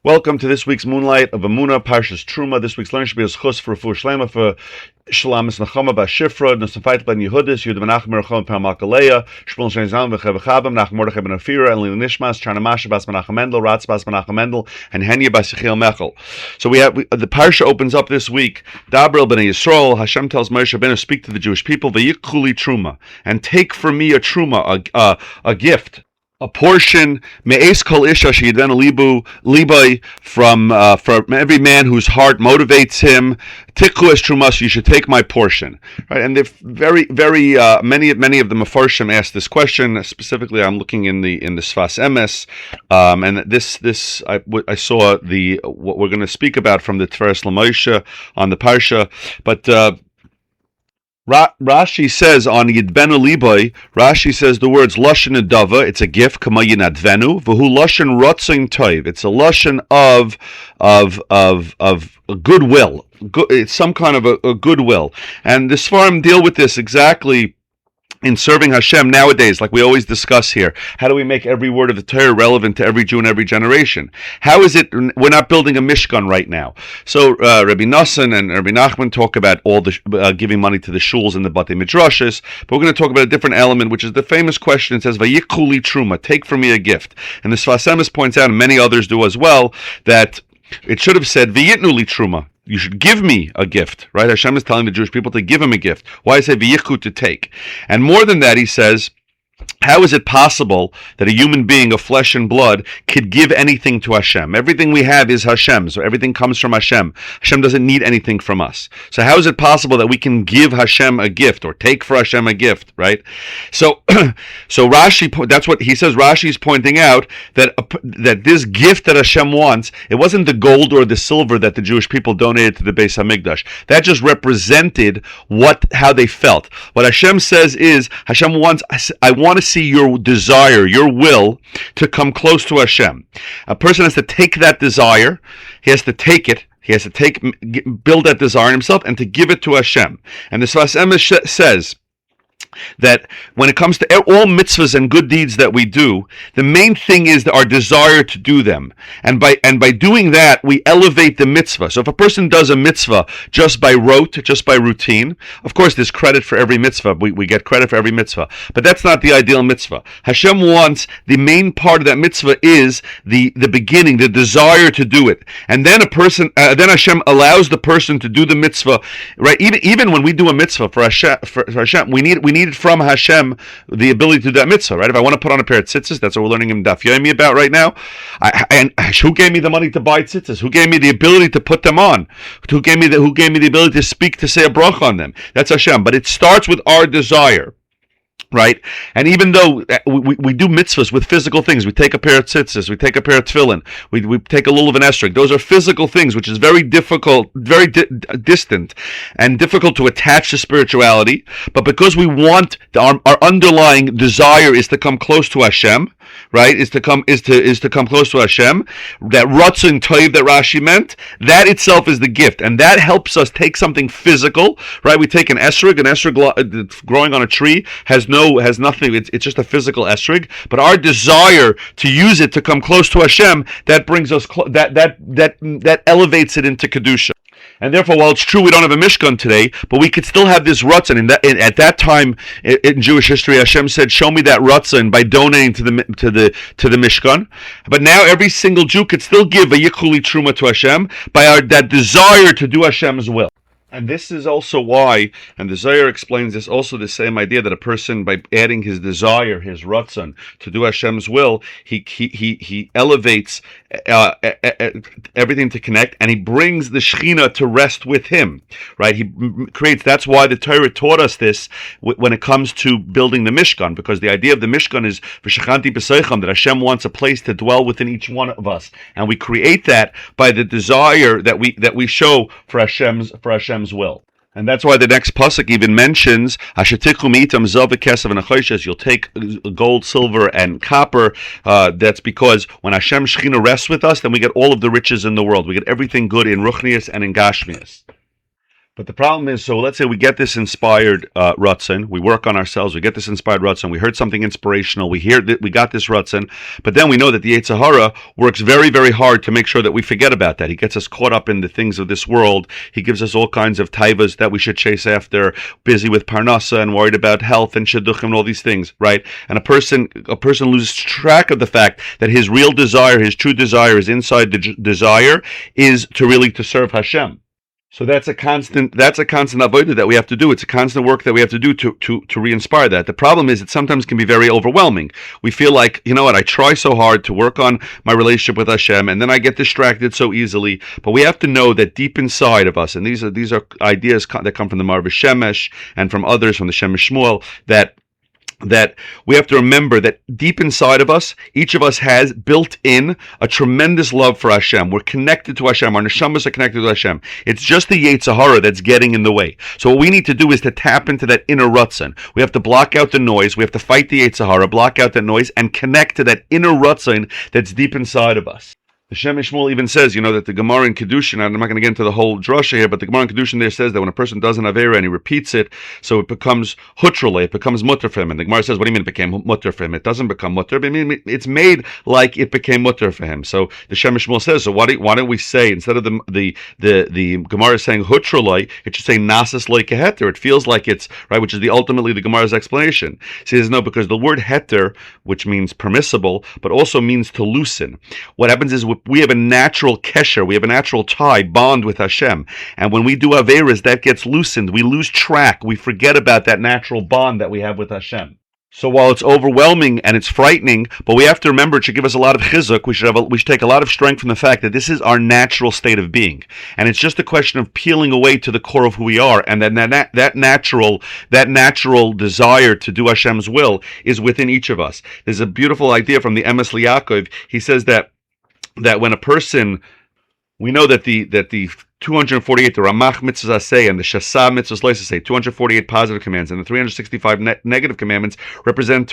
Welcome to this week's moonLight of Emuna, Parshas Teruma. This week's learning should be a chus for Refuah Shlema for Shalamis Nechama Bas Shifra, Nosafait Ben Yehudis, Yud Ben Achim Merachom Per Makaleya, Shmuel Shen Zalm V'Chev V'Chabam, Nach Mordechai Ben Afira, and Lila Nishmas, Charna Masha Bas Menachem Mendel, Ratz Bas Menachem Mendel, and Henya Bas Yechiel Mechel. So the parsha opens up this week. Dabrel Ben Yisrael, Hashem tells Moshe Rabbeinu, speak to the Jewish people, V'Yikuli Teruma, and take for me a Teruma, a gift. A portion me'es kol isha she'yidvenu libai from every man whose heart motivates him. Tikhu es trumas, you should take my portion, right? And very many of the Mefarshim asked this question. Specifically, I'm looking in the Sfas Emes, and I saw what we're going to speak about from the Tiferes L'Moshe on the parsha, but. Rashi says on Yidbenu Liboy, Rashi says the words Lashon Adava, it's a gift, Kama Yinadvenu, V'hu Lashon Rotzin Toiv, it's a Lashon of goodwill. It's some kind of a goodwill. And the Sfarim deal with this exactly in serving Hashem nowadays, like we always discuss here. How do we make every word of the Torah relevant to every Jew in every generation? How is it we're not building a Mishkan right now? So Rabbi Nassan and Rabbi Nachman talk about all the giving money to the shuls and the Batei Midrashes, but we're going to talk about a different element, which is the famous question. It says, Vayikuli Truma, take from me a gift. And the Sfas Emes points out, and many others do as well, that it should have said, V'yitnuli Truma. You should give me a gift, right? Hashem is telling the Jewish people to give him a gift. Why say v'yichu, to take? And more than that, he says, how is it possible that a human being of flesh and blood could give anything to Hashem? Everything we have is Hashem, so everything comes from Hashem. Hashem doesn't need anything from us. So how is it possible that we can give Hashem a gift or take for Hashem a gift, right? So Rashi, that's what he says. Rashi is pointing out that this gift that Hashem wants, it wasn't the gold or the silver that the Jewish people donated to the Beis Hamikdash. That just represented how they felt. What Hashem says is, Hashem wants, I want to see your desire, your will to come close to Hashem. A person has to take that desire, he has to take it, he has to build that desire in himself and to give it to Hashem. And the Sfas Emes says that when it comes to all mitzvahs and good deeds that we do, the main thing is our desire to do them. And by doing that, we elevate the mitzvah. So if a person does a mitzvah just by rote, just by routine, of course there's credit for every mitzvah. We get credit for every mitzvah. But that's not the ideal mitzvah. Hashem wants, the main part of that mitzvah is the beginning, the desire to do it. And then then Hashem allows the person to do the mitzvah, right? Even when we do a mitzvah for Hashem, we need it from Hashem, the ability to do that mitzvah, right? If I want to put on a pair of tzitzis, that's what we're learning in Daf Yomi about right now. And who gave me the money to buy tzitzis? Who gave me the ability to put them on? Who gave me the ability to speak, to say a bracha on them? That's Hashem. But it starts with our desire, right? And even though we do mitzvahs with physical things, we take a pair of tzitzis, we take a pair of tefillin, we take a lulav and esrog. Those are physical things, which is very difficult, very distant, and difficult to attach to spirituality. But because we want, our underlying desire is to come close to Hashem, right? Is to come close to Hashem. That ratzon toiv that Rashi meant, that itself is the gift, and that helps us take something physical, right? We take an esrog growing on a tree has nothing. It's just a physical esrog, but our desire to use it to come close to Hashem, that brings us that elevates it into kedusha. And therefore, while it's true we don't have a Mishkan today, but we could still have this Ratzon. At that time in Jewish history, Hashem said, "Show me that Ratzon" by donating to the Mishkan. But now every single Jew could still give a Yikuli Truma to Hashem by that desire to do Hashem's will. And this is also why, and the Zohar explains this, also the same idea that a person, by adding his desire, his ratzon, to do Hashem's will, he elevates everything to connect, and he brings the Shekhinah to rest with him, right? He creates, that's why the Torah taught us this when it comes to building the Mishkan, because the idea of the Mishkan is v'shechanti b'seicham, that Hashem wants a place to dwell within each one of us, and we create that by the desire that we show for Hashem's will. And that's why the next pasuk even mentions, you'll take gold, silver, and copper. That's because when Hashem Shekhinah rests with us, then we get all of the riches in the world. We get everything good in Ruchnius and in Gashmius. But the problem is, so let's say we get this inspired rutzon, we work on ourselves, we get this inspired rutzon, we heard something inspirational, we hear that we got this rutzon, but then we know that the Yetzer Hara works very, very hard to make sure that we forget about that. He gets us caught up in the things of this world. He gives us all kinds of taivas that we should chase after, busy with parnasa and worried about health and shidduchim and all these things, right? And a person loses track of the fact that his real desire, his true desire, his inside desire is to serve Hashem. So that's a constant avodah that we have to do. It's a constant work that we have to do to re-inspire that. The problem is it sometimes can be very overwhelming. We feel like, you know what, I try so hard to work on my relationship with Hashem, and then I get distracted so easily. But we have to know that deep inside of us, and these are ideas that come from the Marv Shemesh and from others, from the Shemesh Shmuel, that we have to remember that deep inside of us, each of us has built in a tremendous love for Hashem. We're connected to Hashem. Our neshamas are connected to Hashem. It's just the Yetzer Hara that's getting in the way. So what we need to do is to tap into that inner rutzon. We have to block out the noise. We have to fight the Yetzer Hara, block out that noise, and connect to that inner rutzon that's deep inside of us. The Shemesh Shmuel even says, that the Gemara in Kedushin, I'm not going to get into the whole drasha here, but the Gemara in Kedushin there says that when a person does an Avera and he repeats it, so it becomes hutrale, it becomes mutter for him. And the Gemara says, what do you mean it became mutter for him? It doesn't become mutter, but I mean, it's made like it became mutter for him. So the Shemesh Shmuel says, so why don't we say, instead of the Gemara saying hutrale, it should say nasas like a heter. It feels like it's, right, which is ultimately the Gemara's explanation. He says, no, because the word heter, which means permissible, but also means to loosen. What happens is, we have a natural kesher, we have a natural bond with Hashem. And when we do Averas, that gets loosened. We lose track. We forget about that natural bond that we have with Hashem. So while it's overwhelming and it's frightening, but we have to remember it should give us a lot of chizuk. We should take a lot of strength from the fact that this is our natural state of being. And it's just a question of peeling away to the core of who we are. And then that natural desire to do Hashem's will is within each of us. There's a beautiful idea from the Emes Liakov. He says that when a person, we know that the 248, the Ramach mitzvahs say, and the Shasa mitzvahs loisa say, 248 positive commands, and the 365 negative commandments correspond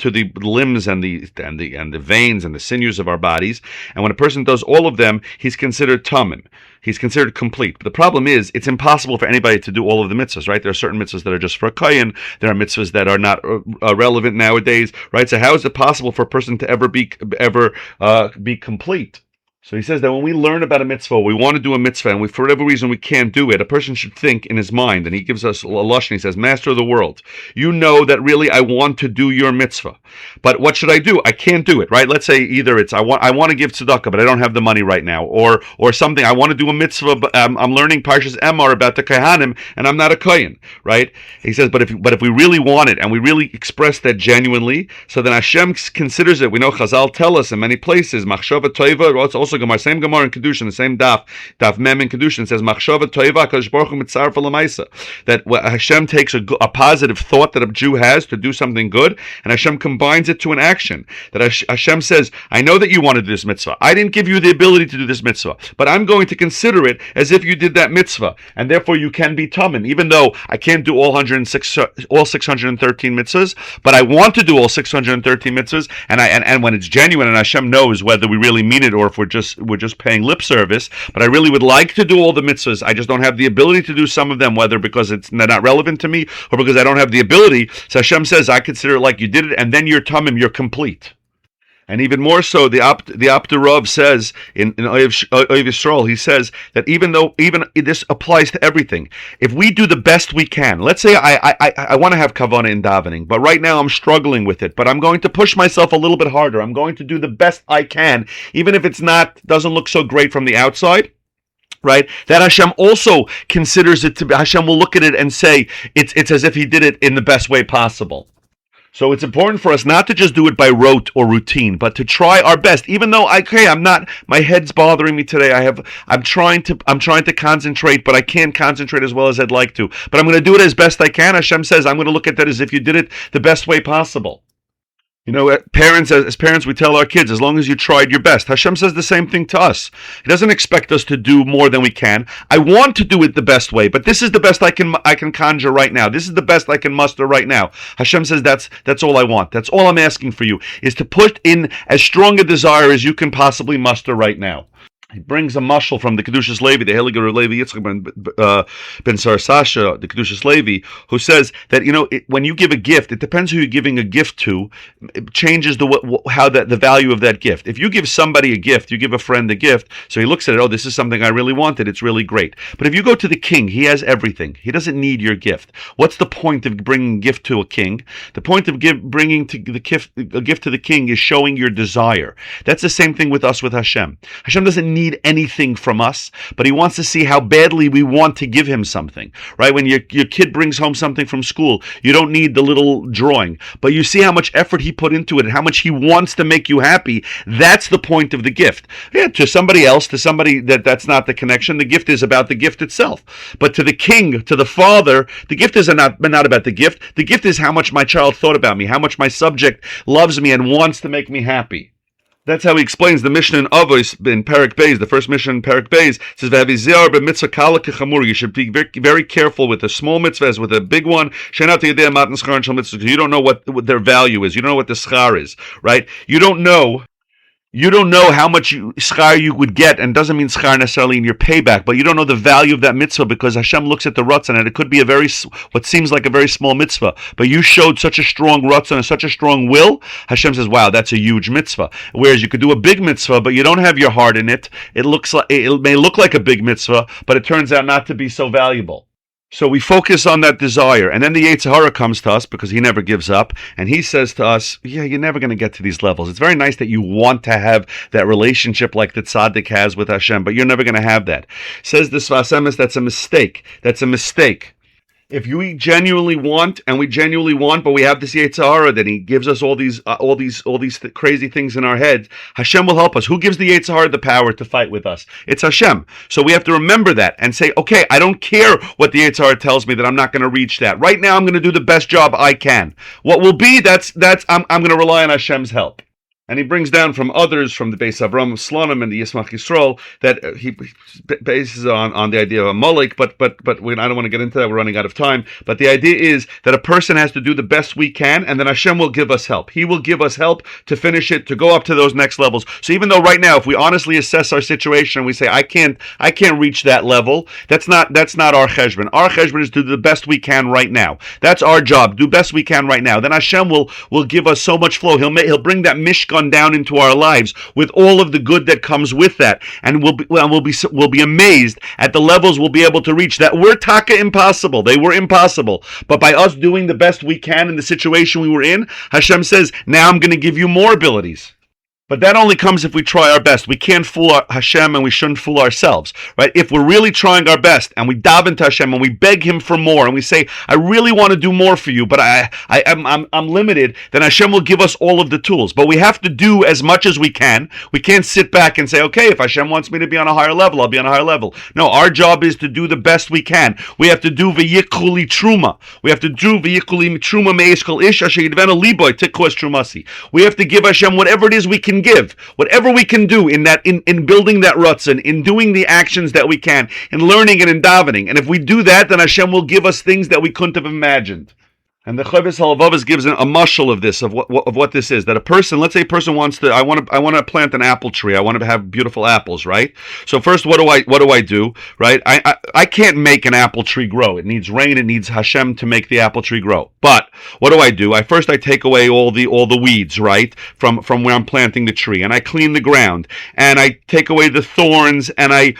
to the limbs and the veins and the sinews of our bodies. And when a person does all of them, he's considered tamim. He's considered complete. But the problem is, it's impossible for anybody to do all of the mitzvahs, right? There are certain mitzvahs that are just for a kohen. There are mitzvahs that are not relevant nowadays, right? So how is it possible for a person to ever be complete? So he says that when we learn about a mitzvah, we want to do a mitzvah, and for whatever reason we can't do it, a person should think in his mind, and he gives us a lashon. He says, Master of the world, you know that really I want to do your mitzvah, but what should I do? I can't do it, right? Let's say either it's I want to give tzedakah, but I don't have the money right now, or something, I want to do a mitzvah, but I'm learning Parshas Emor about the Kohanim, and I'm not a Kohen, right? He says, but if we really want it, and we really express that genuinely, so then Hashem considers it. We know Chazal tell us in many places, Machshava Toiva, it's also Gemara, same Gemara in Kedushin, the same Daf Mem in Kedushin says Machshava Toiva Kadosh Baruch Hu Mitzarfa L'Maisa, that Hashem takes a positive thought that a Jew has to do something good, and Hashem combines it to an action. That Hashem says, I know that you want to do this mitzvah. I didn't give you the ability to do this mitzvah, but I'm going to consider it as if you did that mitzvah, and therefore you can be tamim, even though I can't do all 613 mitzvahs, but I want to do all 613 mitzvahs, and when it's genuine, and Hashem knows whether we really mean it or if we're just paying lip service, but I really would like to do all the mitzvahs. I just don't have the ability to do some of them, whether because they're not relevant to me or because I don't have the ability. So Hashem says, I consider it like you did it, and then you're tamim, you're complete. And even more so, the Apter Rav says in Oyev Yisrael, he says that even this applies to everything. If we do the best we can, let's say I want to have kavanah in davening, but right now I'm struggling with it, but I'm going to push myself a little bit harder. I'm going to do the best I can, even if doesn't look so great from the outside. Right? That Hashem also considers it to be, Hashem will look at it and say, it's as if he did it in the best way possible. So it's important for us not to just do it by rote or routine, but to try our best. Even though my head's bothering me today. I'm trying to concentrate, but I can't concentrate as well as I'd like to. But I'm going to do it as best I can. Hashem says, I'm going to look at that as if you did it the best way possible. As parents, we tell our kids, as long as you tried your best. Hashem says the same thing to us. He doesn't expect us to do more than we can. I want to do it the best way, but this is the best I can conjure right now. This is the best I can muster right now. Hashem says that's all I want. That's all I'm asking for you, is to put in as strong a desire as you can possibly muster right now. He brings a mashal from the Kedushas Levi, the Heilige Levi Yitzchak ben Sarsasha, the Kedushas Levi, who says that when you give a gift, it depends who you're giving a gift to. It changes the value of that gift. If you give somebody a gift, you give a friend a gift, so he looks at it. Oh, this is something I really wanted. It's really great. But if you go to the king, he has everything. He doesn't need your gift. What's the point of bringing a gift to a king? The point of bringing a gift to the king is showing your desire. That's the same thing with us with Hashem. Hashem doesn't need anything from us, but he wants to see how badly we want to give him something, right? When your kid brings home something from school, you don't need the little drawing, but you see how much effort he put into it and how much he wants to make you happy. That's the point of the gift. Yeah, to somebody else, to somebody that's not the connection, the gift is about the gift itself. But to the king, to the father, the gift is not about the gift. The gift is how much my child thought about me, how much my subject loves me and wants to make me happy. That's how he explains the Mishnah in Avos in Perek Beis. The first Mishnah in Perek Beis says, "You should be very, very careful with a small mitzvah as with a big one. You don't know what their value is. You don't know what the schar is, right? You don't know how much schar you would get, and doesn't mean schar necessarily in your payback, but you don't know the value of that mitzvah because Hashem looks at the ratzon, and it could be what seems like a very small mitzvah, but you showed such a strong ratzon and such a strong will. Hashem says, wow, that's a huge mitzvah. Whereas you could do a big mitzvah, but you don't have your heart in it. It may look like a big mitzvah, but it turns out not to be so valuable. So we focus on that desire, and then the Yetzer Hara comes to us because he never gives up, and he says to us, yeah, you're never going to get to these levels. It's very nice that you want to have that relationship like the tzaddik has with Hashem, but you're never going to have that. Says the Sfas Emes, that's a mistake. That's a mistake. If we genuinely want, but we have this Yetzer Hara, then he gives us all these crazy things in our heads. Hashem will help us. Who gives the Yetzer Hara the power to fight with us? It's Hashem. So we have to remember that and say, okay, I don't care what the Yetzer Hara tells me that I'm not going to reach that. Right now, I'm going to do the best job I can. What will be? I'm going to rely on Hashem's help. And he brings down from others, from the Beis Avram of Slonim and the Yismach Yisrael, that he bases on the idea of a Molek, but I don't want to get into that, we're running out of time. But the idea is that a person has to do the best we can, and then Hashem will give us help. He will give us help to finish it, to go up to those next levels. So even though right now, if we honestly assess our situation and we say, I can't reach that level, that's not our cheshbon. Our cheshbon is to do the best we can right now. That's our job, do best we can right now. Then Hashem will give us so much flow. He'll bring that mishkan down into our lives with all of the good that comes with that, and we'll be amazed at the levels we'll be able to reach that were taka impossible. They were impossible, but by us doing the best we can in the situation we were in, Hashem says, now I'm going to give you more abilities. But that only comes if we try our best. We can't fool Hashem, and we shouldn't fool ourselves, right? If we're really trying our best, and we daven to Hashem, and we beg Him for more, and we say, I really want to do more for you, but I'm limited, then Hashem will give us all of the tools. But we have to do as much as we can. We can't sit back and say, okay, if Hashem wants me to be on a higher level, I'll be on a higher level. No, our job is to do the best we can. We have to do v'yikuli truma. We have to do v'yikuli truma me'eskol ish asher yidvena liboy tikos trumasi. We have to give Hashem whatever it is we can give, whatever we can do in building that rutzon, in doing the actions that we can, in learning and in davening. And if we do that, then Hashem will give us things that we couldn't have imagined. And the Chavis Halavavas gives a mashal of this, of what this is. That a person, let's say a person wants to, I want to plant an apple tree. I want to have beautiful apples, right? So first, what do I do, right? I can't make an apple tree grow. It needs rain. It needs Hashem to make the apple tree grow. But what do? I take away all the weeds, right, from where I'm planting the tree, and I clean the ground, and I take away the thorns, and I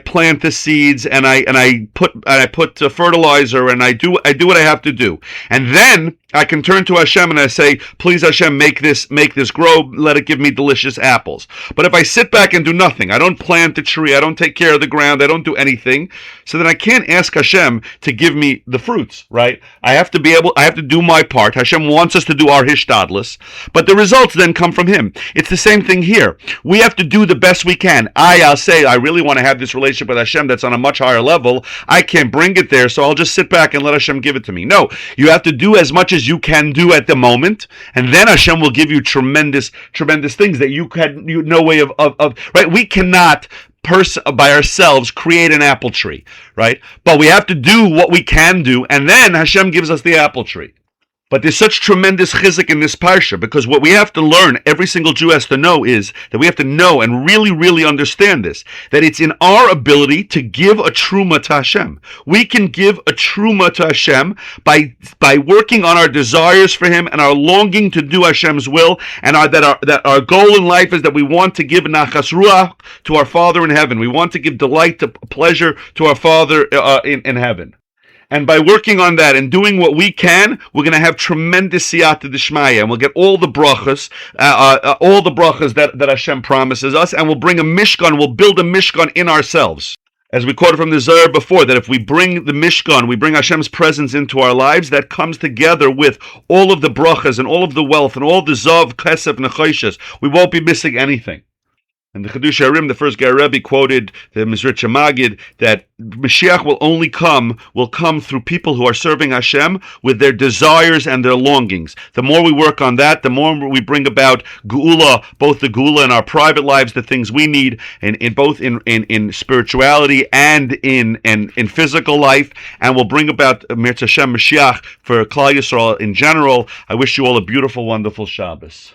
plant the seeds, and I put fertilizer, and I do what I have to do, and then I can turn to Hashem and I say, please Hashem, make this grow, let it give me delicious apples. But if I sit back and do nothing, I don't plant the tree, I don't take care of the ground, I don't do anything, so then I can't ask Hashem to give me the fruits, right? I have to do my part. Hashem wants us to do our hishtadlus, but the results then come from Him. It's the same thing here. We have to do the best we can. I'll say, I really want to have this relationship with Hashem that's on a much higher level. I can't bring it there, so I'll just sit back and let Hashem give it to me. No, you have to do as much as you can do at the moment, and then Hashem will give you tremendous things that you had no way of right? We cannot by ourselves create an apple tree, right? But we have to do what we can do, and then Hashem gives us the apple tree. But there's such tremendous chizuk in this parsha, because what we have to learn, every single Jew has to know, is that we have to know and really, really understand this, that it's in our ability to give a truma to Hashem. We can give a truma to Hashem by working on our desires for Him and our longing to do Hashem's will, and that our goal in life is that we want to give nachas ruach to our Father in heaven. We want to give delight, to pleasure to our Father in heaven. And by working on that and doing what we can, we're going to have tremendous siyata d'shmaya, and we'll get all the brachas that Hashem promises us, and we'll bring a mishkan, we'll build a mishkan in ourselves. As we quoted from the Zohar before, that if we bring the mishkan, we bring Hashem's presence into our lives, that comes together with all of the brachas and all of the wealth and all the zav, kesef, and choshes. We won't be missing anything. And the Chedush Harim, the first Ger Rebbe, quoted the Mizritcha Magid that Mashiach will come through people who are serving Hashem with their desires and their longings. The more we work on that, the more we bring about Geula, both the Geula in our private lives, the things we need, in both in spirituality and in physical life, and we'll bring about Mirz Hashem Mashiach for Klal Yisrael in general. I wish you all a beautiful, wonderful Shabbos.